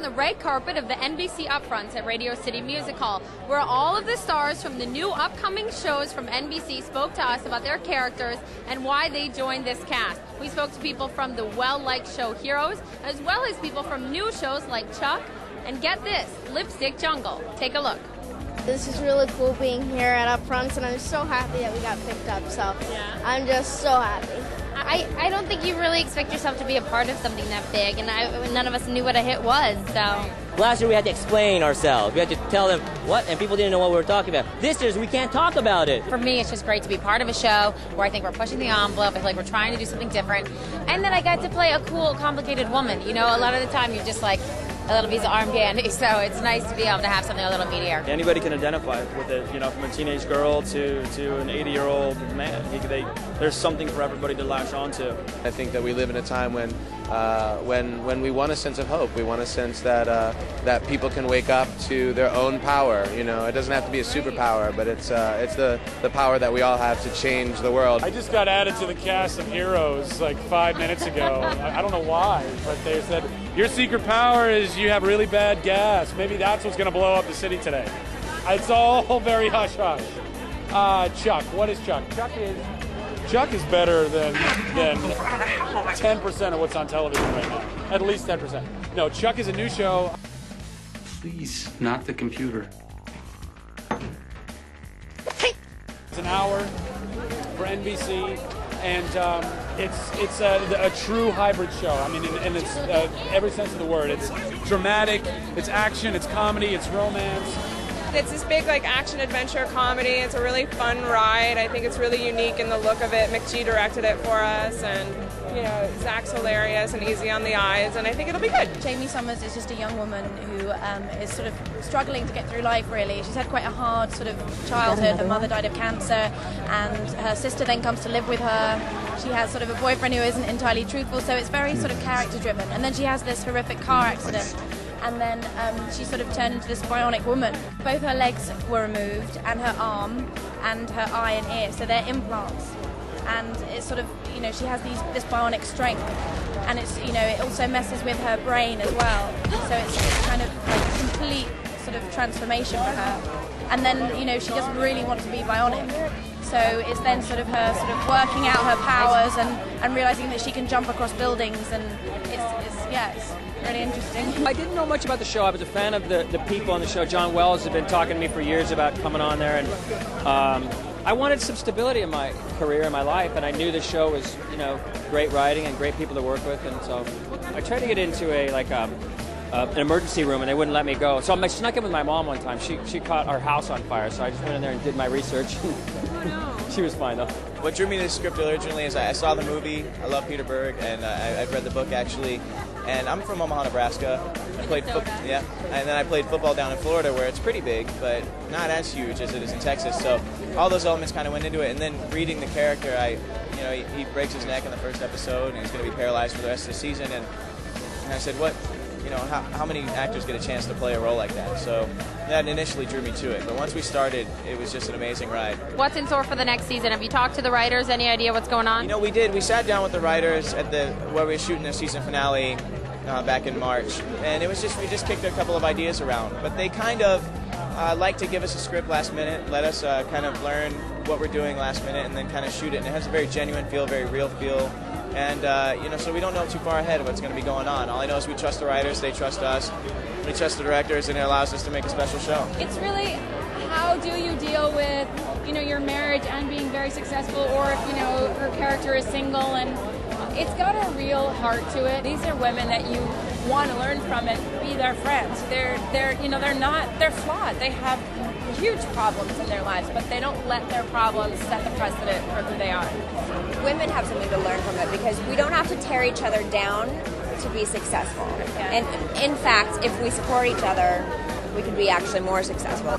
the red carpet of the NBC upfronts at Radio City Music Hall, where all of the stars from the new upcoming shows from NBC spoke to us about their characters and why they joined this cast. We spoke to people from the well-liked show Heroes, as well as people from new shows like Chuck, and get this, Lipstick Jungle. Take a look. This is really cool being here at Upfronts, and I'm so happy that we got picked up, so yeah. I'm just so happy. I don't think you really expect yourself to be a part of something that big, and none of us knew what a hit was, so. Last year we had to explain ourselves. We had to tell them what, and people didn't know what we were talking about. This year we can't talk about it. For me, it's just great to be part of a show where I think we're pushing the envelope, I feel like we're trying to do something different, and then I got to play a cool, complicated woman. You know, a lot of the time you're just like a little piece of arm candy, so it's nice to be able to have something a little meatier. Anybody can identify with it, you know, from a teenage girl to an 80-year-old man. There's something for everybody to latch onto. I think that we live in a time when we want a sense of hope. We want a sense that people can wake up to their own power. You know, it doesn't have to be a superpower, but it's the power that we all have to change the world. I just got added to the cast of Heroes like 5 minutes ago. I don't know why, but they said your secret power is you have really bad gas. Maybe that's what's going to blow up the city today. It's all very hush-hush. Chuck, what is Chuck? Chuck is better than 10% of what's on television right now. At least 10%. No, Chuck is a new show. Please, not the computer. It's an hour for NBC, and it's a true hybrid show. I mean, in its every sense of the word. It's dramatic, it's action, it's comedy, it's romance. It's this big like action adventure comedy. It's a really fun ride. I think it's really unique in the look of it. McGee directed it for us, and you know, Zach's hilarious and easy on the eyes, and I think it'll be good. Jamie Summers is just a young woman who is sort of struggling to get through life, really. She's had quite a hard sort of childhood. Her mother died of cancer, and her sister then comes to live with her. She has sort of a boyfriend who isn't entirely truthful, so it's very sort of character driven. And then she has this horrific car accident, and then she sort of turned into this bionic woman. Both her legs were removed, and her arm, and her eye and ear, so they're implants. And it's sort of, you know, she has this bionic strength, and it's, you know, it also messes with her brain as well. So it's kind of like a complete sort of transformation for her. And then, you know, she doesn't really want to be bionic. So it's then sort of her sort of working out her powers and realizing that she can jump across buildings, and it's really interesting. I didn't know much about the show. I was a fan of the people on the show. John Wells had been talking to me for years about coming on there, and I wanted some stability in my career, in my life, and I knew the show was, you know, great writing and great people to work with, and so I tried to get into an emergency room, and they wouldn't let me go. So I snuck in with my mom one time. She caught our house on fire, so I just went in there and did my research. She was fine, though. What drew me to the script originally is I saw the movie. I love Peter Berg, and I've read the book, actually. And I'm from Omaha, Nebraska. I played yeah, and then I played football down in Florida, where it's pretty big, but not as huge as it is in Texas. So all those elements kind of went into it. And then reading the character, you know, he breaks his neck in the first episode, and he's going to be paralyzed for the rest of the season. And I said, what? You know, how many actors get a chance to play a role like that? So that initially drew me to it. But once we started, it was just an amazing ride. What's in store for the next season? Have you talked to the writers? Any idea what's going on? You know, we did. We sat down with the writers at where we were shooting the season finale back in March, and we just kicked a couple of ideas around. But they kind of like to give us a script last minute, let us kind of learn what we're doing last minute, and then kind of shoot it. And it has a very genuine feel, very real feel. And, you know, so we don't know too far ahead of what's going to be going on. All I know is we trust the writers, they trust us, we trust the directors, and it allows us to make a special show. It's really, how do you deal with, you know, your marriage and being very successful, or if, you know, her character is single, and it's got a real heart to it. These are women that you want to learn from and be their friends. They're you know, they're flawed. They have huge problems in their lives, but they don't let their problems set the precedent for who they are. Women have something to learn from it, because we don't have to tear each other down to be successful. Yeah. And in fact, if we support each other, we can be actually more successful.